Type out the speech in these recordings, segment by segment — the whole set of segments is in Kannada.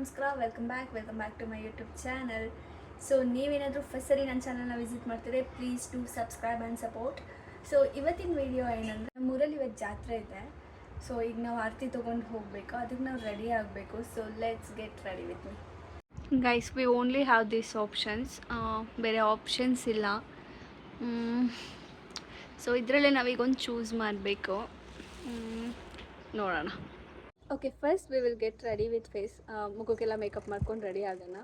ನಮಸ್ಕಾರ, welcome back to my YouTube channel. So ನೀವೇನಾದರೂ ಫಸ್ಟ್ ಸರಿ ನನ್ನ ಚಾನಲ್ನ ವಿಸಿಟ್ ಮಾಡ್ತಿದ್ರೆ please to subscribe and support. So ಇವತ್ತಿನ ವಿಡಿಯೋ ಏನಂದರೆ, ನಮ್ಮೂರಲ್ಲಿ ಇವತ್ತು ಜಾತ್ರೆ ಇದೆ. ಸೊ ಈಗ ನಾವು ಆರತಿ ತೊಗೊಂಡು ಹೋಗಬೇಕು, ಅದಕ್ಕೆ ನಾವು ರೆಡಿ ಆಗಬೇಕು. So let's get ready with me. Guys, we only have this options, ಬೇರೆ ಆಪ್ಷನ್ಸ್ ಇಲ್ಲ. ಸೊ ಇದರಲ್ಲೇ ನಾವೀಗೊಂದು ಚೂಸ್ ಮಾಡಬೇಕು. ನೋಡೋಣ. Okay, first we will get ready with face. ಮುಖಕ್ಕೆಲ್ಲ ಮೇಕಪ್ ಮಾಡ್ಕೊಂಡು ರೆಡಿ ಆಗೋಣ.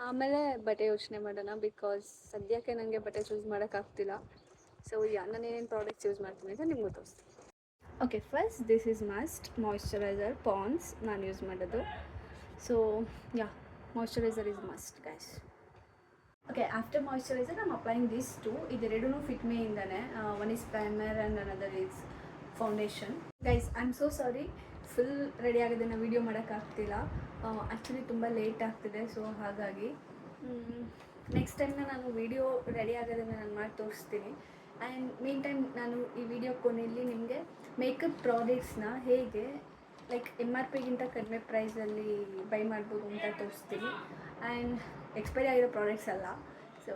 ಆಮೇಲೆ ಬಟ್ಟೆ ಯೋಚನೆ ಮಾಡೋಣ, ಬಿಕಾಸ್ ಸದ್ಯಕ್ಕೆ ನನಗೆ ಬಟ್ಟೆ ಚೂಸ್ ಮಾಡೋಕ್ಕಾಗ್ತಿಲ್ಲ. ಸೊ ನಾನು ಏನೇನು ಪ್ರಾಡಕ್ಟ್ಸ್ ಯೂಸ್ ಮಾಡ್ತೀನಿ ಅಂತ ನಿಮಗೂ ತೋರಿಸ್ತೀನಿ. Okay, first this is must moisturiser Pond's ನಾನು ಯೂಸ್ ಮಾಡೋದು. So moisturiser is must guys. Okay, after moisturiser I'm applying this two. ಇದೆರಡೂ ಫಿಟ್ ಮೀ ಇಂದಾನೆ. One is primer and another is foundation. Guys, I am so sorry, full ready ಆಗೋದನ್ನು ವೀಡಿಯೋ ಮಾಡೋಕ್ಕಾಗ್ತಿಲ್ಲ. ಆ್ಯಕ್ಚುಲಿ ತುಂಬ ಲೇಟ್ ಆಗ್ತಿದೆ. ಸೊ ಹಾಗಾಗಿ ನೆಕ್ಸ್ಟ್ ಟೈಮ್ನ ನಾನು ವೀಡಿಯೋ ರೆಡಿ ಆಗೋದನ್ನು ನಾನು ಮಾಡಿ ತೋರಿಸ್ತೀನಿ. ಆ್ಯಂಡ್ ಮೀನ್ ಟೈಮ್ ನಾನು ಈ ವಿಡಿಯೋ ಕೊನೆಯಲ್ಲಿ ನಿಮಗೆ ಮೇಕಪ್ ಪ್ರಾಡಕ್ಟ್ಸ್ನ ಹೇಗೆ ಲೈಕ್ MRPಗಿಂತ ಕಡಿಮೆ ಪ್ರೈಸಲ್ಲಿ ಬೈ ಮಾಡ್ಬೋದು ಅಂತ ತೋರಿಸ್ತೀನಿ. ಆ್ಯಂಡ್ ಎಕ್ಸ್ಪೈರಿ ಆಗಿರೋ ಪ್ರಾಡಕ್ಟ್ಸ್ ಅಲ್ಲ. ಸೊ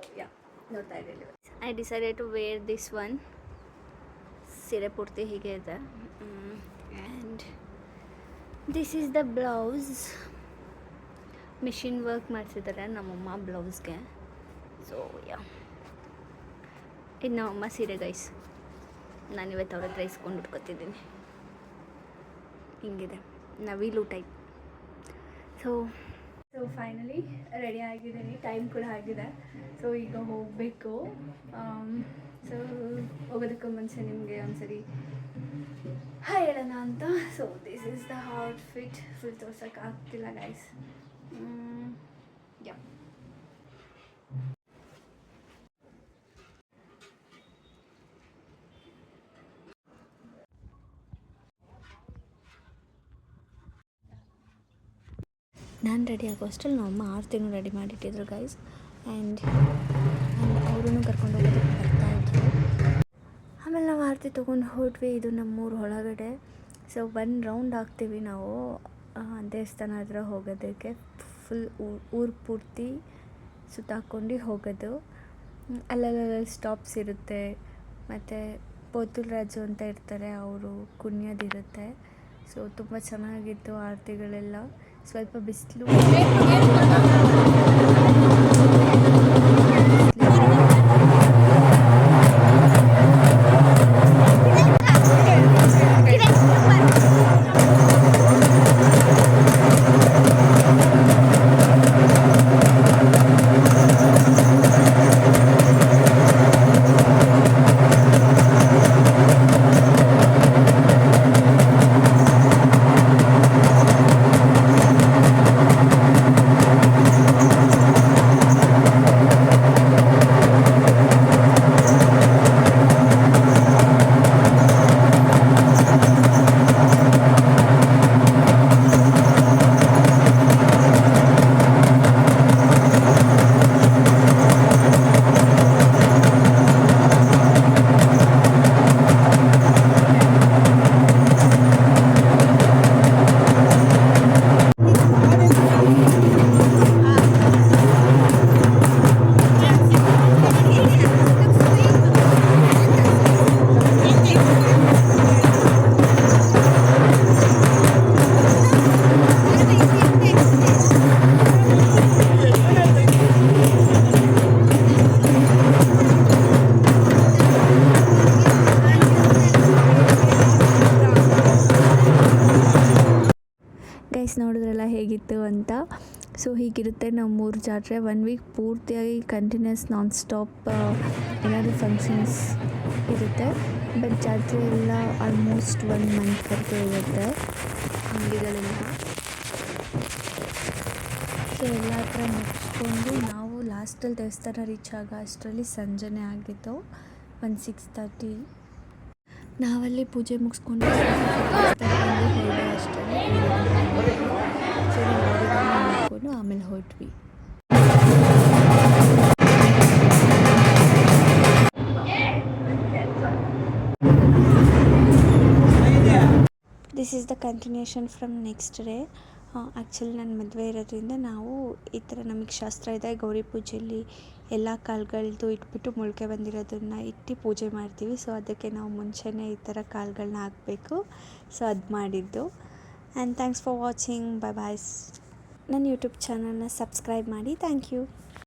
ನೋಡ್ತಾ ಇದ್ದೀನಿ. I decided to wear this one. ಸೀರೆ ಪೂರ್ತಿ ಹೀಗೆ ಇದೆ. And this is the blouse. Machine work ಮಾಡಿಸಿದ್ದಾರೆ ನಮ್ಮಮ್ಮ ಬ್ಲೌಸ್ಗೆ. ಸೊ ಇದು ನಮ್ಮಮ್ಮ ಸೀರೆ ಗೈಸ್. ನಾನಿವತ್ತು ಅವ್ರ ಹತ್ರ ಇಸ್ಕೊಂಡು ಉಟ್ಕೊತಿದ್ದೀನಿ. ಹಿಂಗಿದೆ ನವಿಲು ಟೈಪ್. ಸೊ ಫೈನಲಿ ರೆಡಿ ಆಗಿದ್ದೀನಿ. ಟೈಮ್ ಕೂಡ ಆಗಿದೆ. ಸೊ ಈಗ ಹೋಗಬೇಕು. ಸೊ ಹೋಗೋದಕ್ಕೂ ಮುಂಚೆ ನಿಮಗೆ ಒಂದ್ಸರಿ ಹೇಳೋಣ ಅಂತ. So this is the outfit. Full ತೋರ್ಸೋಕೆ ಆಗ್ತಿಲ್ಲ ಗೈಸ್. ನಾನು ರೆಡಿ ಆಗೋ ಅಷ್ಟರಲ್ಲಿ ನಮ್ಮಮ್ಮ ಆರತಿನೂ ರೆಡಿ ಮಾಡಿಟ್ಟಿದ್ರು ಗೈಸ್. ಆ್ಯಂಡ್ ಅವರೂ ಕರ್ಕೊಂಡು ಹೋಗೋದಕ್ಕೆ ಬರ್ತಾಯಿದ್ರು. ಆಮೇಲೆ ನಾವು ಆರತಿ ತೊಗೊಂಡು ಹೊರಟ್ವಿ. ಇದು ನಮ್ಮೂರು ಒಳಗಡೆ. ಸೊ 1 ರೌಂಡ್ ಹಾಕ್ತೀವಿ ನಾವು ದೇವಸ್ಥಾನ ಹತ್ರ ಹೋಗೋದಕ್ಕೆ. ಫುಲ್ ಊರು ಪೂರ್ತಿ ಸುತ್ತಾಕೊಂಡು ಹೋಗೋದು. ಅಲ್ಲಲ್ಲಿ ಸ್ಟಾಪ್ಸ್ ಇರುತ್ತೆ. ಮತ್ತು ಪೋತುಲ್ ರಾಜು ಅಂತ ಇರ್ತಾರೆ, ಅವರು ಕುಣಿಯೋದಿರುತ್ತೆ. ಸೊ ತುಂಬ ಚೆನ್ನಾಗಿತ್ತು ಆರತಿಗಳೆಲ್ಲ. ಸ್ವಲ್ಪ ಬಿಸಿಲು. ನೋಡಿದ್ರಲ್ಲ ಹೇಗಿತ್ತು ಅಂತ. ಸೊ ಹೀಗಿರುತ್ತೆ ನಮ್ಮೂರು ಜಾತ್ರೆ. 1 ವೀಕ್ ಪೂರ್ತಿಯಾಗಿ ಕಂಟಿನ್ಯೂಸ್ ನಾನ್ ಸ್ಟಾಪ್ ಏನಾದರೂ ಫಂಕ್ಷನ್ಸ್ ಇರುತ್ತೆ. ಬಟ್ ಜಾತ್ರೆ ಎಲ್ಲ ಆಲ್ಮೋಸ್ಟ್ 1 ಮಂತ್ವರೆಗೂ ಇರುತ್ತೆ. ಅಂಗಡಿಗಳೆಲ್ಲ ಸೊ ಎಲ್ಲ ಹತ್ರ ಮುಗಿಸ್ಕೊಂಡು ನಾವು ಲಾಸ್ಟಲ್ಲಿ ದೇವಸ್ಥಾನ ರೀಚ್ ಆಗ ಅಷ್ಟರಲ್ಲಿ ಸಂಜೆನೇ ಆಗಿತ್ತು. 6:30 ನಾವಲ್ಲಿ ಪೂಜೆ ಮುಗಿಸ್ಕೊಂಡು ಹೊರಡೋ ಅಷ್ಟರಲ್ಲಿ ನೋಡಿಕೊಂಡು ಆಮೇಲೆ ಹೊರಟ್ವಿ. This is the continuation from next day. Actually ನನ್ನ ಮದುವೆ ಇರೋದ್ರಿಂದ ನಾವು ಈ ಥರ ನಮಗೆ ಶಾಸ್ತ್ರ ಇದೆ, ಗೌರಿ ಪೂಜೆಯಲ್ಲಿ ಎಲ್ಲ ಕಾಳುಗಳ್ದು ಇಟ್ಬಿಟ್ಟು ಮೊಳಕೆ ಬಂದಿರೋದನ್ನು ಇಟ್ಟು ಪೂಜೆ ಮಾಡ್ತೀವಿ. ಸೊ ಅದಕ್ಕೆ ನಾವು ಮುಂಚೆನೇ ಈ ಥರ ಕಾಳುಗಳನ್ನ ಹಾಕಬೇಕು. ಸೊ ಅದು ಮಾಡಿದ್ದು. And thanks for watching. Bye bye. ನನ್ನ ಯೂಟ್ಯೂಬ್ ಚಾನಲ್ನ ಸಬ್ಸ್ಕ್ರೈಬ್ ಮಾಡಿ. Thank you.